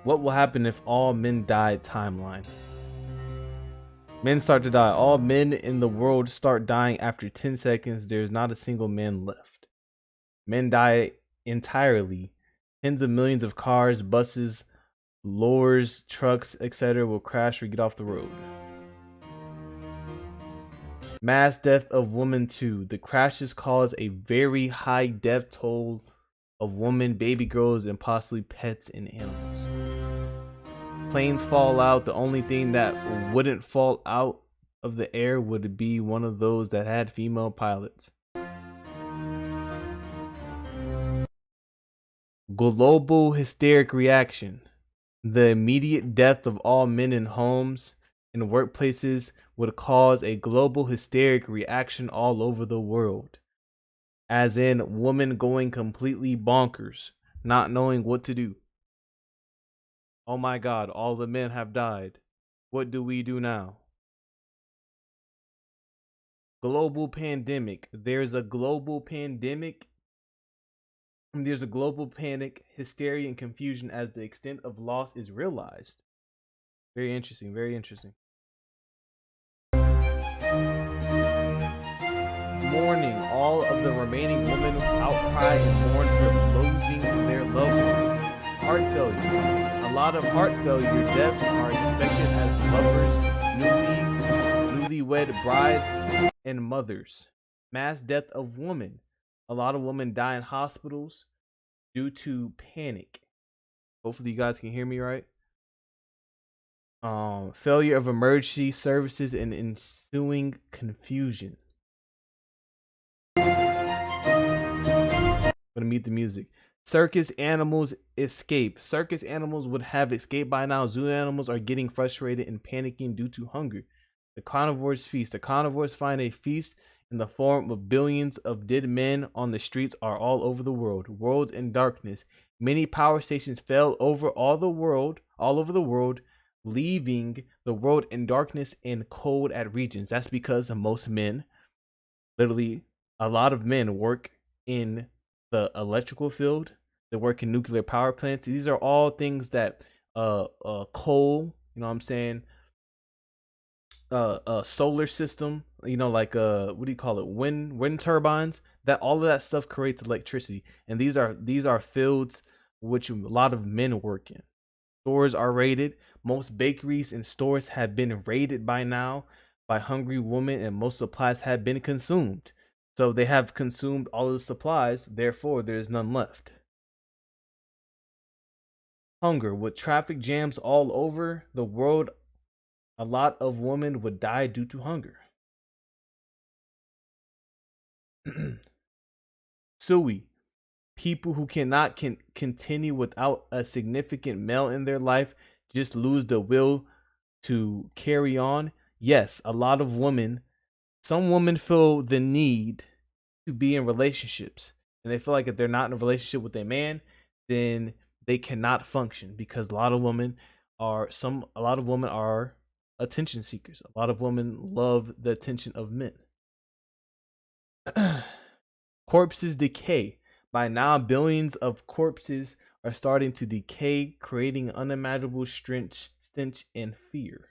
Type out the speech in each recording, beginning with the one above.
What will happen if all men die timeline? Men start to die. All men in the world start dying after 10 seconds. There's not a single man left. Men die entirely. Tens of millions of cars, buses, lorries, trucks, etc. will crash or get off the road. Mass death of women too. The crashes cause a very high death toll of women, baby girls, and possibly pets and animals. Planes fall out. The only thing that wouldn't fall out of the air would be one of those that had female pilots. Global hysteric reaction. The immediate death of all men in homes and workplaces would cause a global hysteric reaction all over the world. As in, women going completely bonkers, not knowing what to do. Oh my God, all the men have died. What do we do now? Global pandemic. There's a global pandemic. There's a global panic, hysteria, and confusion as the extent of loss is realized. Very interesting, very interesting. Mourning. All of the remaining women outcry and mourn for losing their loved ones. Heart failure. A lot of heart failure deaths are expected as lovers, newlywed brides, and mothers. Mass death of women. A lot of women die in hospitals due to panic. Hopefully you guys can hear me right. Failure of emergency services and ensuing confusion. Gonna mute the music. Circus animals escape. Circus animals would have escaped by now. Zoo animals are getting frustrated and panicking due to hunger. The carnivores feast. The carnivores find a feast in the form of billions of dead men on the streets are all over the world. Worlds in darkness. Many power stations fell over all over the world, leaving the world in darkness and cold at regions. That's because most men, literally a lot of men, work in the electrical field. They work in nuclear power plants. These are all things that coal, you know what I'm saying, solar system, like what do you call it, wind turbines, that all of that stuff creates electricity. And these are fields which a lot of men work in. Stores are raided. Most bakeries and stores have been raided by now by hungry women, and most supplies have been consumed. So they have consumed all of the supplies, therefore there is none left. Hunger. With traffic jams all over the world, a lot of women would die due to hunger. Sui. People who cannot continue without a significant male in their life just lose the will to carry on. Yes, a lot of women, some women feel the need to be in relationships, and they feel like if they're not in a relationship with a man, then they cannot function, because a lot of women are attention seekers. A lot of women love the attention of men. Corpses decay. By now, billions of corpses are starting to decay, creating unimaginable stench and fear.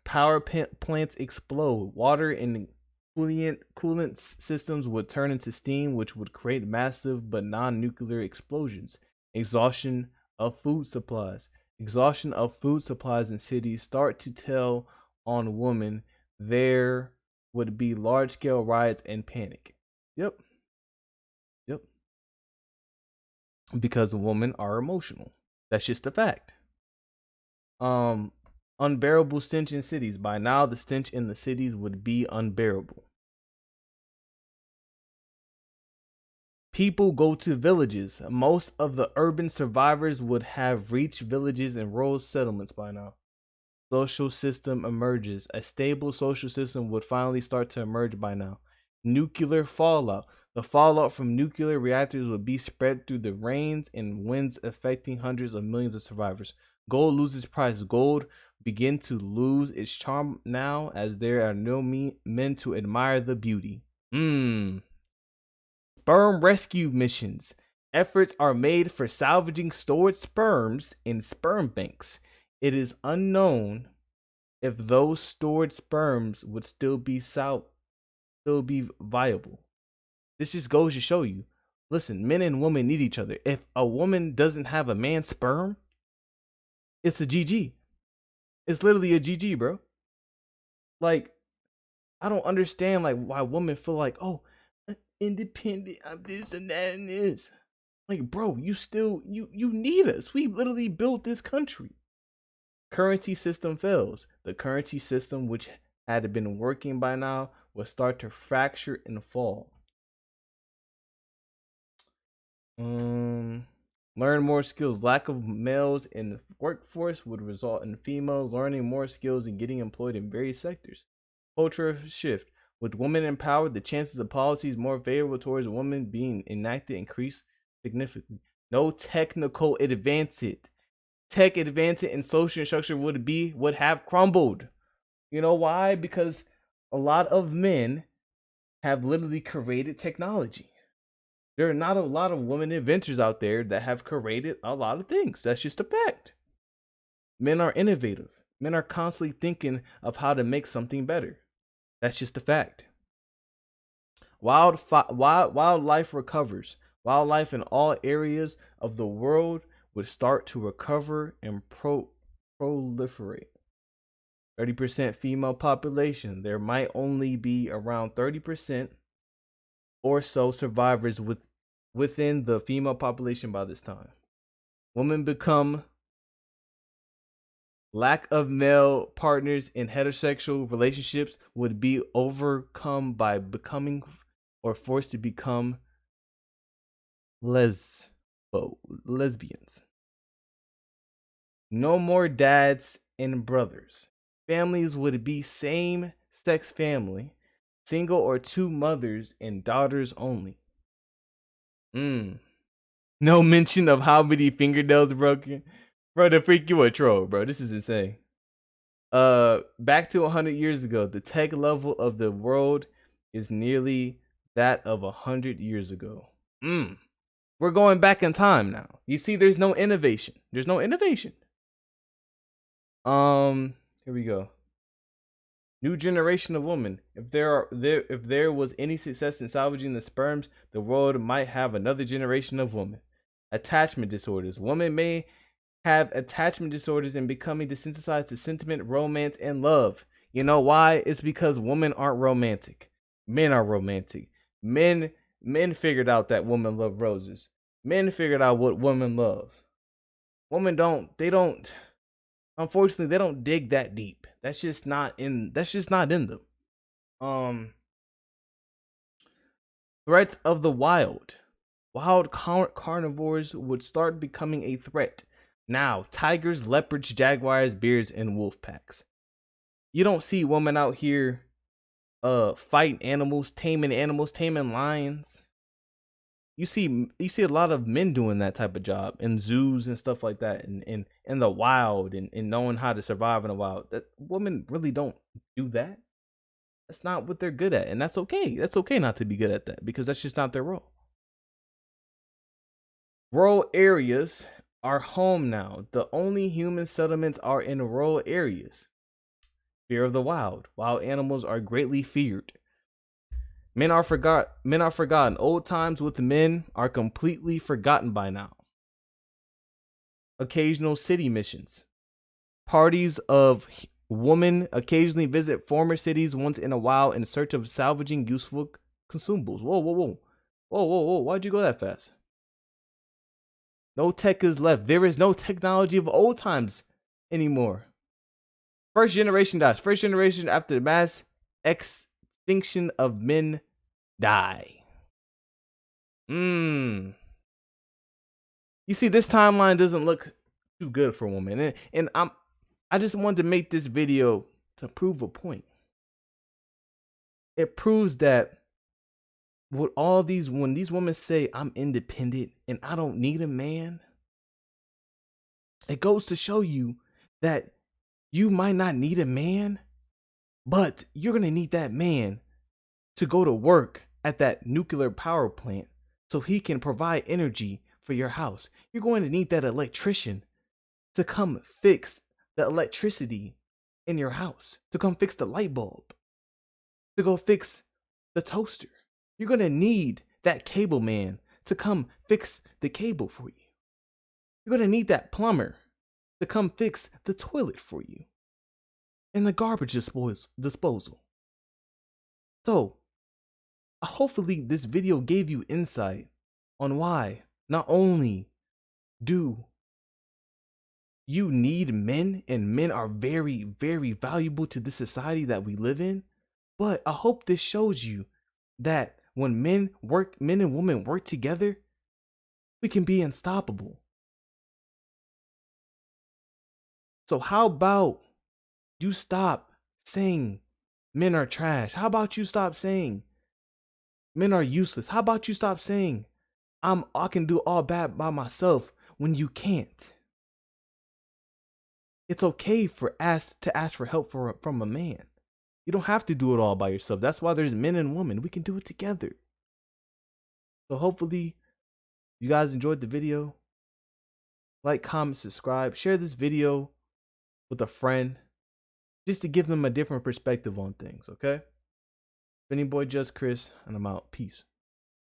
Power plants explode. Water and coolant systems would turn into steam, which would create massive but non-nuclear explosions. Exhaustion of food supplies. Exhaustion of food supplies in cities start to tell on women. There would be large-scale riots and panic. Yep. Because women are emotional. That's just a fact. Unbearable stench in cities. By now, the stench in the cities would be unbearable. People go to villages. Most of the urban survivors would have reached villages and rural settlements by now. Social system emerges. A stable social system would finally start to emerge by now. Nuclear fallout. The fallout from nuclear reactors would be spread through the rains and winds, affecting hundreds of millions of survivors. Gold loses price. Gold begin to lose its charm now, as there are no men to admire the beauty. Sperm rescue missions. efforts are made for salvaging stored sperms in sperm banks, it is unknown if those stored sperms would still be viable. This just goes to show you, listen, men and women need each other. If a woman doesn't have a man's sperm, it's a GG. It's literally a GG, bro. Like, I don't understand like why women feel like, oh, independent, I'm this and that and this. Like, bro, you need us. We literally built this country. Currency system fails. The currency system, which had been working by now, will start to fracture and fall. Learn more skills. Lack of males in the workforce would result in females learning more skills and getting employed in various sectors. Culture shift. With women empowered, the chances of policies more favorable towards women being enacted increase significantly. No technical advancement. Tech advancement in social structure would have crumbled. You know why? Because a lot of men have literally created technology. There are not a lot of women inventors out there that have created a lot of things. That's just a fact. Men are innovative. Men are constantly thinking of how to make something better. That's just a fact. Wildlife recovers. Wildlife in all areas of the world would start to recover and proliferate. 30% female population. There might only be around 30% or so survivors within the female population by this time. Women become lack of male partners in heterosexual relationships would be overcome by becoming or forced to become lesbians. No more dads and brothers. Families would be same-sex family, single or two mothers and daughters only. No mention of how many fingernails broken. Bro, the freak, you a troll, bro. This is insane. Back to 100 years ago, the tech level of the world is nearly that of 100 years ago. We're going back in time now. You see, there's no innovation. There's no innovation. Here we go. New generation of women. If there was any success in salvaging the sperms, the world might have another generation of women. Attachment disorders. Women may have attachment disorders and becoming desensitized to sentiment, romance, and love. You know why? It's because women aren't romantic. Men are romantic. Men figured out that women love roses. Men figured out what women love. Women don't. Unfortunately, they don't dig that deep. That's just not in them. Threat of the wild. Wild carnivores would start becoming a threat. Now, tigers, leopards, jaguars, bears, and wolf packs. You don't see women out here fighting animals, taming lions. You see a lot of men doing that type of job in zoos and stuff like that, and in the wild, and knowing how to survive in the wild. That women really don't do that. That's not what they're good at, and that's okay. That's okay not to be good at that, because that's just not their role. Rural areas are home now. The only human settlements are in rural areas. Fear of the wild. Wild animals are greatly feared. Men are forgotten. Old times with men are completely forgotten by now. Occasional city missions. Parties of women occasionally visit former cities once in a while in search of salvaging useful consumables. Whoa. Why'd you go that fast? No tech is left. There is no technology of old times anymore. First generation dies. First generation after the mass extinction of men die. You see, this timeline doesn't look too good for women, and I just wanted to make this video to prove a point. It proves that when these women say I'm independent and I don't need a man, it goes to show you that you might not need a man, but you're gonna need that man to go to work at that nuclear power plant so he can provide energy for your house. You're going to need that electrician to come fix the electricity in your house, to come fix the light bulb, to go fix the toaster. You're going to need that cable man to come fix the cable for you. You're going to need that plumber to come fix the toilet for you and the garbage disposal. So, hopefully this video gave you insight on why not only do you need men, and men are very, very valuable to the society that we live in, but I hope this shows you that when men and women work together, we can be unstoppable. So how about you stop saying men are trash? How about you stop saying men are useless? How about you stop saying I can do all bad by myself when you can't? It's okay to ask for help from a man. You don't have to do it all by yourself. That's why there's men and women. We can do it together. So hopefully you guys enjoyed the video. Like, comment, subscribe, share this video with a friend just to give them a different perspective on things, okay? Benny Boy Just Chris, and I'm out. Peace.